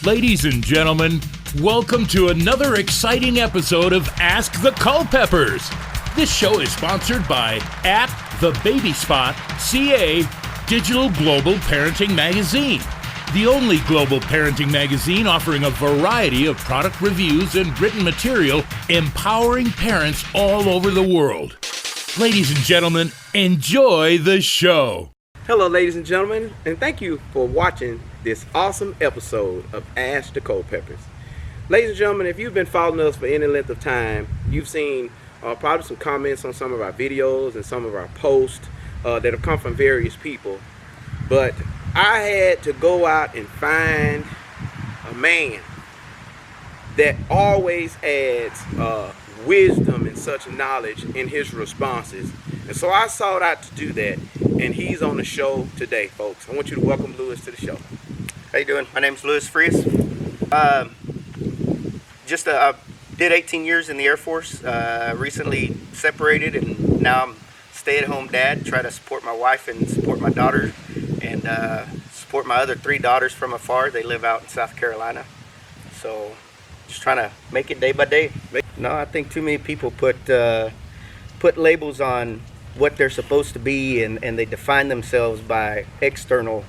Ladies and gentlemen, welcome to another exciting episode of Ask the Culpeppers. This show is sponsored by @TheBabySpot.ca Digital Global Parenting Magazine, the only global parenting magazine offering a variety of product reviews and written material empowering parents all over the world. Ladies and gentlemen, enjoy the show. Hello, ladies and gentlemen, and thank you for watching this awesome episode of Ask the Culpeppers. Ladies and gentlemen, if you've been following us for any length of time, you've seen probably some comments on some of our videos and some of our posts that have come from various people. But I had to go out and find a man that always adds wisdom and such knowledge in his responses. And so I sought out to do that, and he's on the show today, folks. I want you to welcome Lewis to the show. How you doing? My name's Louis Frias. Did 18 years in the Air Force. Recently separated, and now I'm stay-at-home dad. Try to support my wife and support my daughter, and support my other 3 daughters from afar. They live out in South Carolina. So just trying to make it day by day. No, I think too many people put labels on what they're supposed to be, and they define themselves by external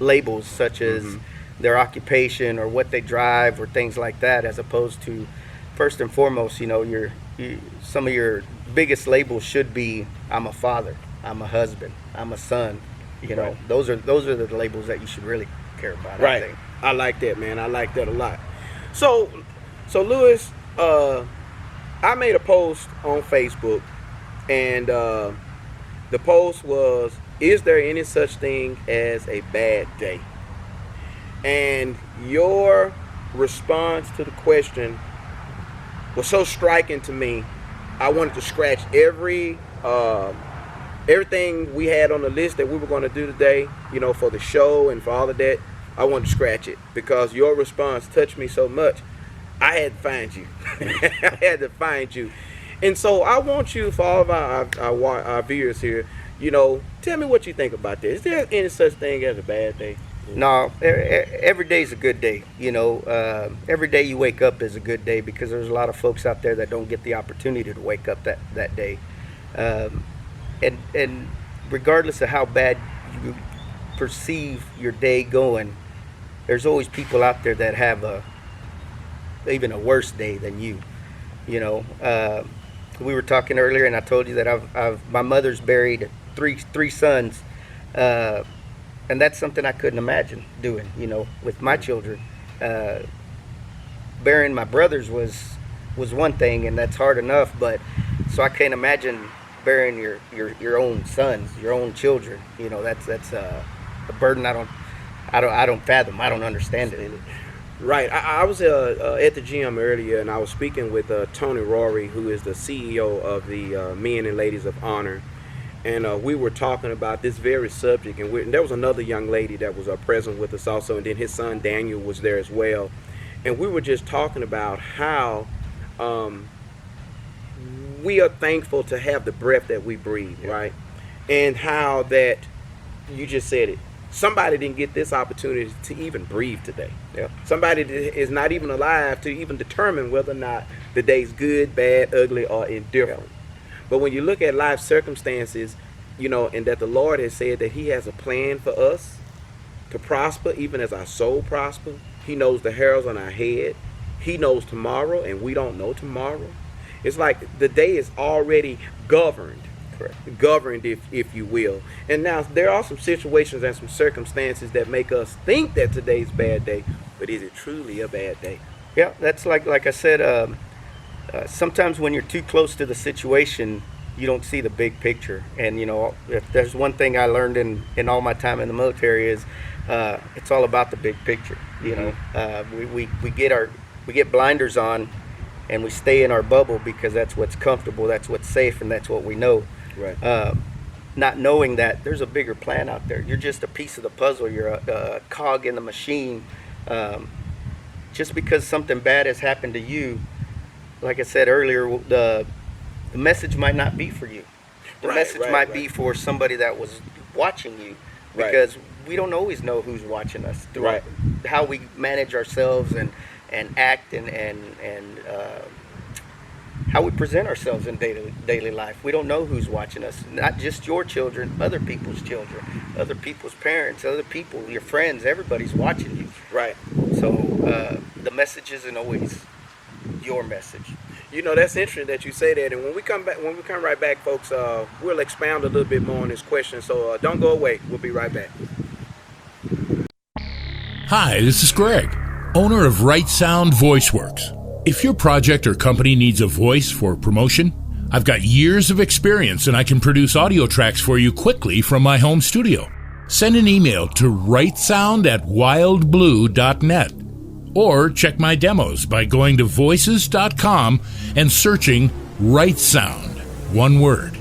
labels such as their occupation or what they drive or things like that, as opposed to, first and foremost, some of your biggest labels should be, I'm a father, I'm a husband, I'm a son. Right. Those are the labels that you should really care about. Right. I think. I like that, man. I like that a lot. So Lewis, I made a post on Facebook, and the post was, is there any such thing as a bad day? And your response to the question was so striking to me. I wanted to scratch everything we had on the list that we were going to do today, for the show and for all of that. I wanted to scratch it because your response touched me so much. I had to find you. I had to find you. And so I want you, for all of our viewers here, tell me what you think about this. Is there any such thing as a bad day? No, every day is a good day. Every day you wake up is a good day, because there's a lot of folks out there that don't get the opportunity to wake up that day. And regardless of how bad you perceive your day going, there's always people out there that have even a worse day than you. We were talking earlier, and I told you that my mother's buried three sons. And that's something I couldn't imagine doing, with my children. Burying my brothers was one thing, and that's hard enough. But so I can't imagine burying your own sons, your own children. That's a burden I don't fathom. I don't understand it. Right. I was at the gym earlier, and I was speaking with Tony Rory, who is the CEO of the Men and Ladies of Honor. And we were talking about this very subject, and there was another young lady that was present with us also, and then his son Daniel was there as well. And we were just talking about how we are thankful to have the breath that we breathe, right? And how that, you just said it, somebody didn't get this opportunity to even breathe today. Yeah. Somebody is not even alive to even determine whether or not the day's good, bad, ugly, or indifferent. Yeah. But when you look at life circumstances, and that the Lord has said that He has a plan for us to prosper, even as our soul prosper. He knows the hairs on our head. He knows tomorrow, and we don't know tomorrow. It's like the day is already governed. Correct. Governed, if you will. And now there are some situations and some circumstances that make us think that today's a bad day, but is it truly a bad day? Yeah, that's like I said. Sometimes when you're too close to the situation, you don't see the big picture. And if there's one thing I learned in all my time in the military is it's all about the big picture. We get blinders on, and we stay in our bubble because that's what's comfortable, that's what's safe, and that's what we know. Right. Not knowing that there's a bigger plan out there. You're just a piece of the puzzle. You're a cog in the machine. Just because something bad has happened to you, like I said earlier, the message might not be for you. The message might be for somebody that was watching you, because we don't always know who's watching us. Right. How we manage ourselves and act and how we present ourselves in daily life. We don't know who's watching us. Not just your children, other people's children, other people's parents, other people, your friends. Everybody's watching you. Right. So the message isn't always your message. You know, that's interesting that you say that. And when we come right back, folks, we'll expound a little bit more on this question. So don't go away. We'll be right back. Hi, this is Greg, owner of Right Sound VoiceWorks. If your project or company needs a voice for promotion, I've got years of experience and I can produce audio tracks for you quickly from my home studio. Send an email to rightsound@wildblue.net or check my demos by going to voices.com and searching Right Sound, one word.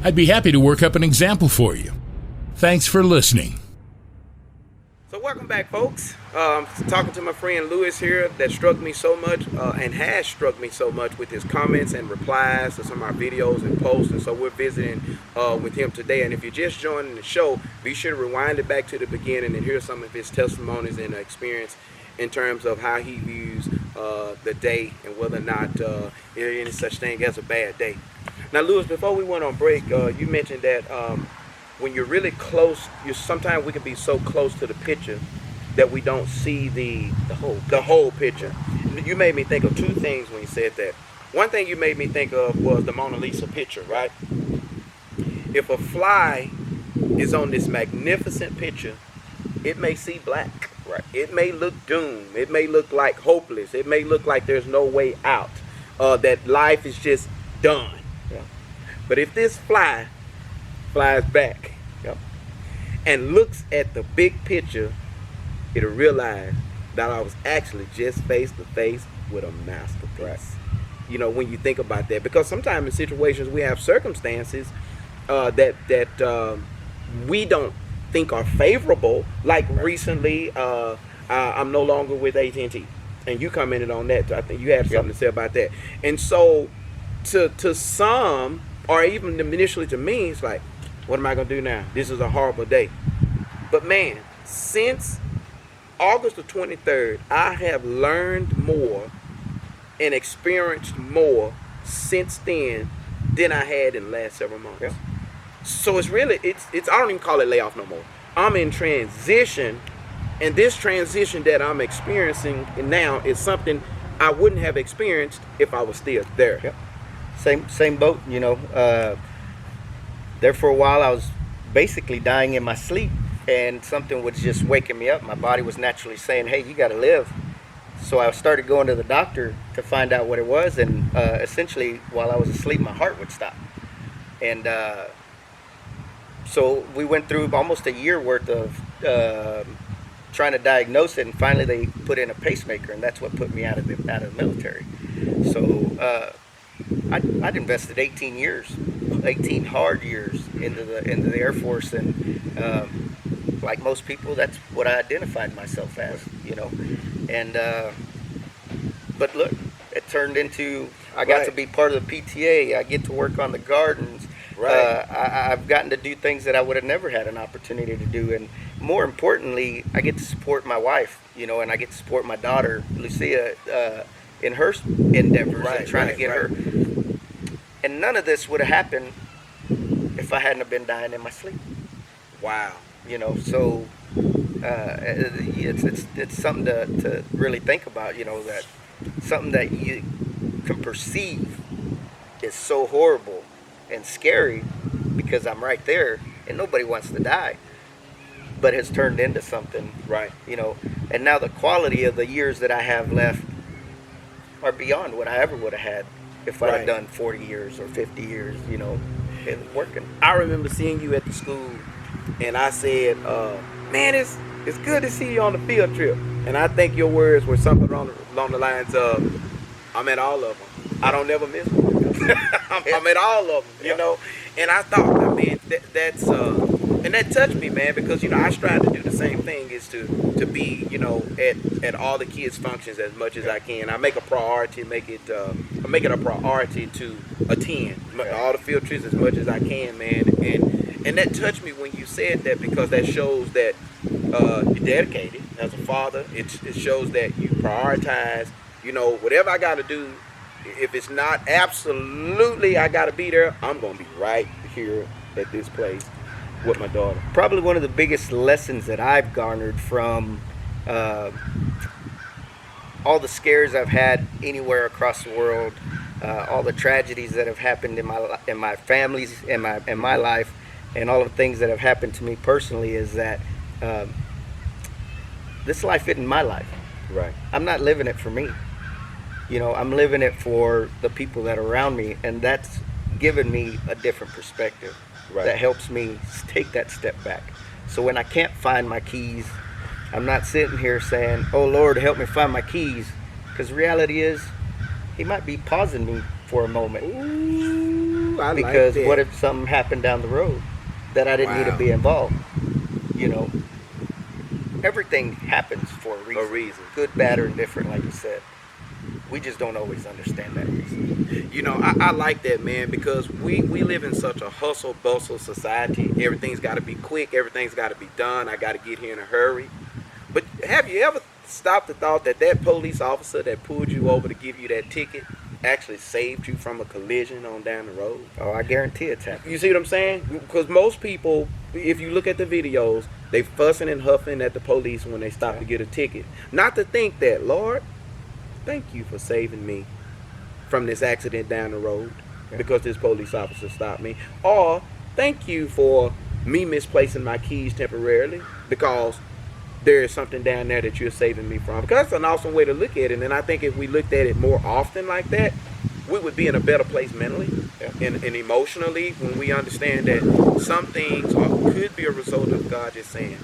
I'd be happy to work up an example for you. Thanks for listening. So welcome back, folks. Talking to my friend Lewis here that struck me so much and has struck me so much with his comments and replies to some of our videos and posts. And so we're visiting with him today. And if you're just joining the show, be sure to rewind it back to the beginning and hear some of his testimonies and experience in terms of how he views the day and whether or not there is any such thing as a bad day. Now, Lewis, before we went on break, you mentioned that when you're really close, sometimes we can be so close to the picture that we don't see the whole picture. You made me think of two things when you said that. One thing you made me think of was the Mona Lisa picture, right? If a fly is on this magnificent picture, it may see black. Right. It may look doomed. It may look like hopeless. It may look like there's no way out. That life is just done. Yeah. But if this fly flies back, yep, and looks at the big picture, it'll realize that I was actually just face to face with a masterpiece. Right. You know, when you think about that, because sometimes in situations we have circumstances that we don't think are favorable. Like recently, I'm no longer with AT&T, and you commented on that. I think you had something to say about that. And so, to some, or even initially to me, it's like, what am I gonna do now? This is a horrible day. But man, since August the 23rd, I have learned more and experienced more since then than I had in the last several months. Yeah. So it's really, it's I don't even call it layoff no more. I'm in transition, and this transition that I'm experiencing now is something I wouldn't have experienced if I was still there. Yep. Same boat, you know. There for a while, I was basically dying in my sleep, and something was just waking me up. My body was naturally saying, hey, you got to live. So I started going to the doctor to find out what it was, and essentially, while I was asleep, my heart would stop. And so we went through almost a year worth of trying to diagnose it, and finally they put in a pacemaker, and that's what put me out of the military. So I'd invested 18 hard years into the Air Force, and like most people, that's what I identified myself as, you know. And but look, it turned into I got to be part of the PTA. I get to work on the gardens. Right. I've gotten to do things that I would have never had an opportunity to do, and more importantly, I get to support my wife, you know, and I get to support my daughter, Lucia, in her endeavors and trying to get her. And none of this would have happened if I hadn't have been dying in my sleep. Wow. You know, so it's something to really think about, you know, that something that you can perceive is so horrible and scary because I'm right there and nobody wants to die, but has turned into something, right? You know, and now the quality of the years that I have left are beyond what I ever would have had if I'd have done 40 years or 50 years, you know, working. I remember seeing you at the school, and I said, man, it's good to see you on the field trip. And I think your words were something along the lines of, I'm at all of them. I don't never miss one. I'm at all of them, you know. And I thought, man, that's and that touched me, man, because, you know, I strive to do the same thing, is to be, you know, at all the kids' functions as much as I can. I make a priority, make it a priority to attend all the field trips as much as I can, man. And that touched me when you said that, because that shows that you're dedicated as a father. It shows that you prioritize, whatever I got to do. If it's not absolutely I got to be there, I'm going to be right here at this place with my daughter. Probably one of the biggest lessons that I've garnered from all the scares I've had anywhere across the world, all the tragedies that have happened in my family's in my life, and all the things that have happened to me personally is that this life isn't my life. Right. I'm not living it for me. I'm living it for the people that are around me, and that's given me a different perspective. Right. That helps me take that step back. So when I can't find my keys, I'm not sitting here saying, "Oh Lord, help me find my keys," because the reality is, He might be pausing me for a moment. Ooh, I because like that. what if something happened down the road that I didn't need to be involved? Everything happens for a reason. Good, bad, or indifferent, like you said. We just don't always understand that reason. I like that, man, because we live in such a hustle bustle society. Everything's got to be quick. Everything's got to be done. I got to get here in a hurry. But have you ever stopped and thought that police officer that pulled you over to give you that ticket actually saved you from a collision on down the road? Oh, I guarantee it's happening. You see what I'm saying? Because most people, if you look at the videos, they fussing and huffing at the police when they stop to get a ticket. Not to think that, Lord, thank you for saving me from this accident down the road because this police officer stopped me. Or thank you for me misplacing my keys temporarily because there is something down there that you're saving me from. Because that's an awesome way to look at it. And I think if we looked at it more often like that, we would be in a better place mentally and emotionally when we understand that some things could be a result of God just saying,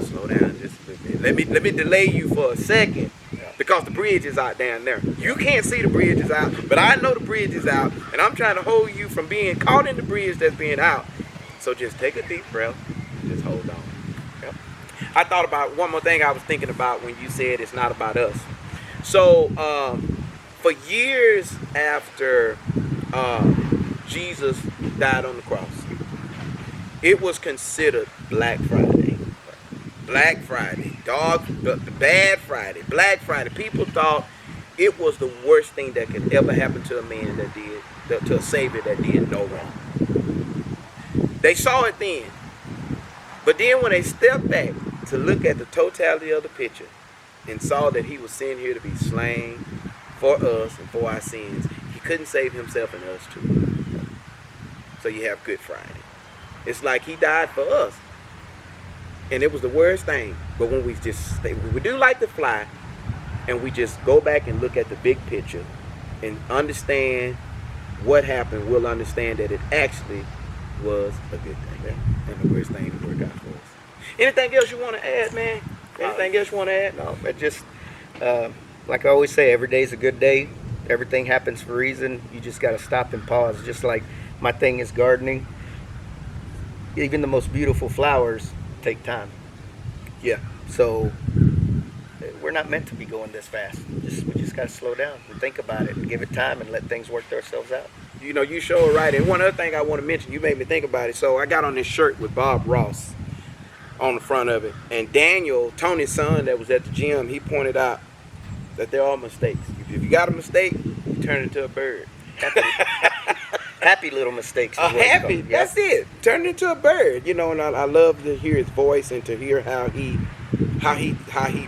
slow down just a little bit. Let me delay you for a second because the bridge is out down there. You can't see the bridge is out, but I know the bridge is out, and I'm trying to hold you from being caught in the bridge that's being out. So just take a deep breath, just hold on. I thought about one more thing I was thinking about when you said it's not about us. So for years after Jesus died on the cross, it was considered Black Friday. Black Friday, the bad Friday, Black Friday. People thought it was the worst thing that could ever happen to a man to a Savior that did no wrong. They saw it then. But then when they stepped back to look at the totality of the picture and saw that he was sent here to be slain for us and for our sins, he couldn't save himself and us too. So you have Good Friday. It's like he died for us. And it was the worst thing. But when we do like to fly and we just go back and look at the big picture and understand what happened, we'll understand that it actually was a good thing. And the worst thing to work out for us. Anything else you want to add, man? Anything else you want to add? No, but just like I always say, every day's a good day. Everything happens for a reason. You just got to stop and pause. Just like my thing is gardening. Even the most beautiful flowers take time. Yeah. So we're not meant to be going this fast. We just got to slow down and think about it and give it time and let things work themselves out. You sure right. And one other thing I want to mention, you made me think about it. So I got on this shirt with Bob Ross on the front of it. And Daniel, Tony's son that was at the gym, he pointed out that they're all mistakes. If you got a mistake, you turn it into a bird. Happy little mistakes. Happy, that's it. Turn it into a bird. And I love to hear his voice and to hear how he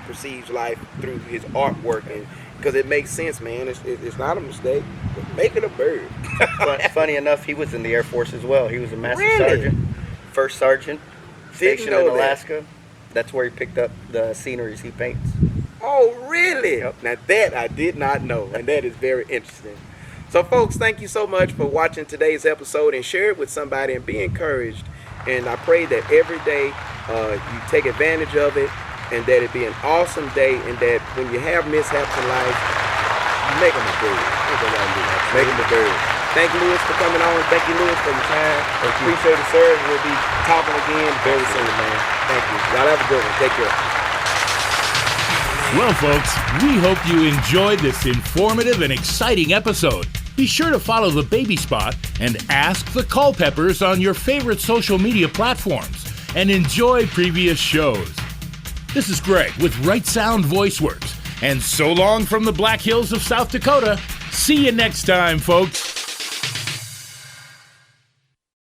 perceives life through his artwork, and because it makes sense, man. It's not a mistake. But make it a bird. Funny enough, he was in the Air Force as well. He was a master Really? sergeant, first sergeant, stationed in know that. Alaska. That's where he picked up the sceneries he paints. Oh, really? Yep. Now that I did not know, and that is very interesting. So, folks, thank you so much for watching today's episode, and share it with somebody and be encouraged. And I pray that every day you take advantage of it, and that it be an awesome day, and that when you have mishaps in life, you make them a bird. Make them a bird. Thank you, Lewis, for coming on. Thank you, Lewis, for your time. Appreciate it, sir. We'll be talking again very soon, man. Thank you. Y'all have a good one. Take care. Well, folks, we hope you enjoyed this informative and exciting episode. Be sure to follow the Baby Spot and Ask the Culpeppers on your favorite social media platforms, and enjoy previous shows. This is Greg with Right Sound VoiceWorks. And so long from the Black Hills of South Dakota. See you next time, folks.